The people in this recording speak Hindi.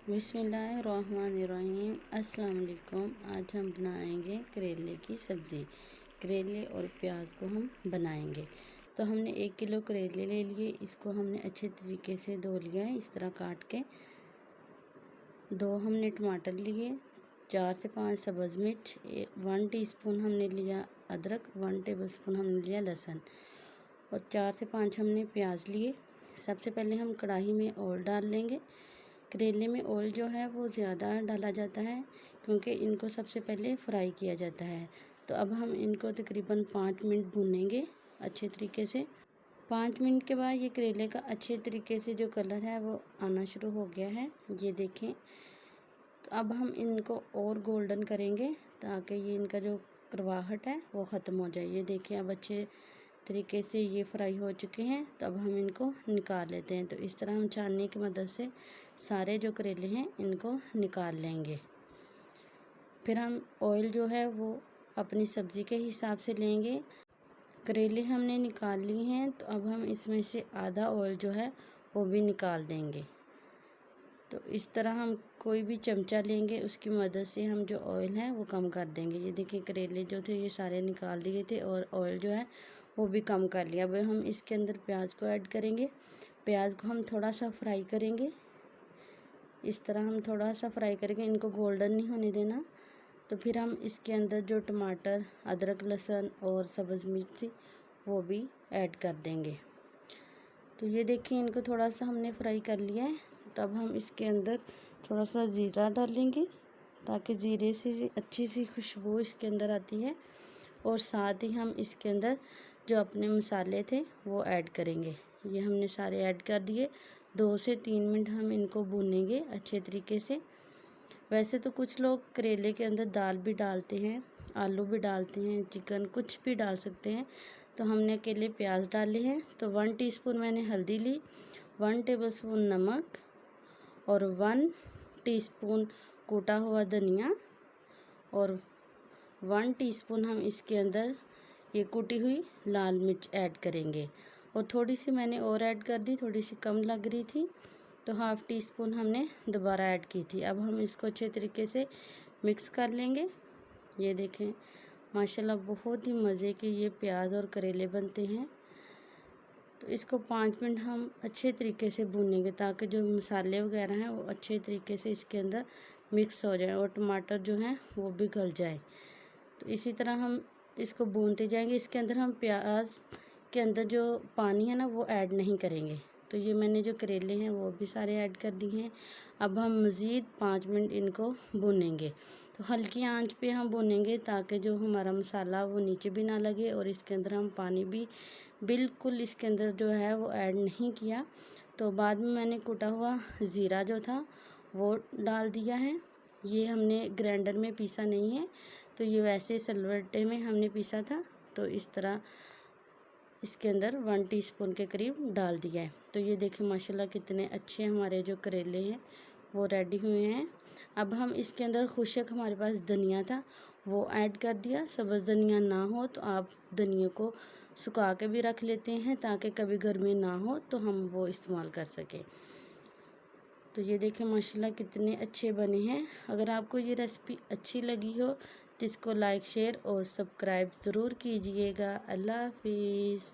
बिस्मिल्लाहिर्रहमानिर्रहीम। अस्सलाम वालेकुम। आज हम बनाएंगे करेले की सब्ज़ी। करेले और प्याज को हम बनाएंगे। तो हमने 1 किलो करेले ले लिए। इसको हमने अच्छे तरीके से धो लिया है, इस तरह काट के। 2 हमने टमाटर लिए, 4 से 5 सब्ज़ मिर्च, 1 टीस्पून हमने लिया अदरक, 1 टेबलस्पून हमने लिया लहसुन और 4 से 5 हमने प्याज लिए। सबसे पहले हम कढ़ाई में ऑयल डाल लेंगे। करेले में ऑयल जो है वो ज़्यादा डाला जाता है क्योंकि इनको सबसे पहले फ्राई किया जाता है। तो अब हम इनको तकरीबन 5 मिनट भूनेंगे अच्छे तरीके से। 5 मिनट के बाद ये करेले का अच्छे तरीके से जो कलर है वो आना शुरू हो गया है, ये देखें। तो अब हम इनको और गोल्डन करेंगे ताकि ये इनका जो करवाहट है वो ख़त्म हो जाए। ये देखें अब अच्छे तरीके से ये फ्राई हो चुके हैं। तो अब हम इनको निकाल लेते हैं। तो इस तरह हम छाननी की मदद से सारे जो करेले हैं इनको निकाल लेंगे। फिर हम ऑयल जो है वो अपनी सब्ज़ी के हिसाब से लेंगे। करेले हमने निकाल लिए हैं, तो अब हम इसमें से आधा ऑयल जो है वो भी निकाल देंगे। तो इस तरह हम कोई भी चमचा लेंगे, उसकी मदद से हम जो ऑयल है वो कम कर देंगे। ये देखिए करेले जो थे ये सारे निकाल दिए थे और ऑयल जो है वो भी कम कर लिया। अब हम इसके अंदर प्याज को ऐड करेंगे। प्याज को हम थोड़ा सा फ्राई करेंगे। इस तरह हम थोड़ा सा फ्राई करेंगे, इनको गोल्डन नहीं होने देना। तो फिर हम इसके अंदर जो टमाटर, अदरक, लहसुन और सब्ज़ मिर्च वो भी ऐड कर देंगे। तो ये देखिए इनको थोड़ा सा हमने फ्राई कर लिया है। तब हम इसके अंदर थोड़ा सा ज़ीरा डालेंगे ताकि ज़ीरे से अच्छी सी खुशबू इसके अंदर आती है। और साथ ही हम इसके अंदर जो अपने मसाले थे वो ऐड करेंगे। ये हमने सारे ऐड कर दिए। 2 से 3 मिनट हम इनको भूनेंगे अच्छे तरीके से। वैसे तो कुछ लोग करेले के अंदर दाल भी डालते हैं, आलू भी डालते हैं, चिकन कुछ भी डाल सकते हैं। तो हमने अकेले प्याज डाले हैं। तो 1 टीस्पून मैंने हल्दी ली, 1 टेबलस्पून नमक और 1 टीस्पून कूटा हुआ धनिया और 1 टीस्पून हम इसके अंदर ये कुटी हुई लाल मिर्च ऐड करेंगे। और थोड़ी सी मैंने और ऐड कर दी, थोड़ी सी कम लग रही थी तो 1/2 टीस्पून हमने दोबारा ऐड की थी। अब हम इसको अच्छे तरीके से मिक्स कर लेंगे। ये देखें माशाल्लाह बहुत ही मज़े के ये प्याज और करेले बनते हैं। तो इसको 5 मिनट हम अच्छे तरीके से भूनेंगे ताकि जो मसाले वगैरह हैं वो अच्छे तरीके से इसके अंदर मिक्स हो जाए और टमाटर जो हैं वो भी गल जाए। तो इसी तरह हम इसको भूनते जाएंगे। इसके अंदर हम प्याज के अंदर जो पानी है ना वो ऐड नहीं करेंगे। तो ये मैंने जो करेले हैं वो भी सारे ऐड कर दिए हैं। अब हम मज़ीद 5 मिनट इनको भूनेंगे। तो हल्की आंच पे हम भूनेंगे ताकि जो हमारा मसाला वो नीचे भी ना लगे। और इसके अंदर हम पानी भी बिल्कुल इसके अंदर जो है वो ऐड नहीं किया। तो बाद में मैंने कूटा हुआ ज़ीरा जो था वो डाल दिया है। ये हमने ग्राइंडर में पीसा नहीं है, तो ये वैसे सिलवट्टे में हमने पीसा था। तो इस तरह इसके अंदर 1 टीस्पून के करीब डाल दिया है। तो ये देखिए माशाल्लाह कितने अच्छे हमारे जो करेले हैं वो रेडी हुए हैं। अब हम इसके अंदर खुशक हमारे पास धनिया था वो ऐड कर दिया। सब्ज़ धनिया ना हो तो आप धनिया को सुखा के भी रख लेते हैं ताकि कभी गर्मी ना हो तो हम वो इस्तेमाल कर सकें। तो ये देखें माशाल्लाह कितने अच्छे बने हैं। अगर आपको ये रेसिपी अच्छी लगी हो तो इसको लाइक, शेयर और सब्सक्राइब ज़रूर कीजिएगा। अल्लाह हाफिज़।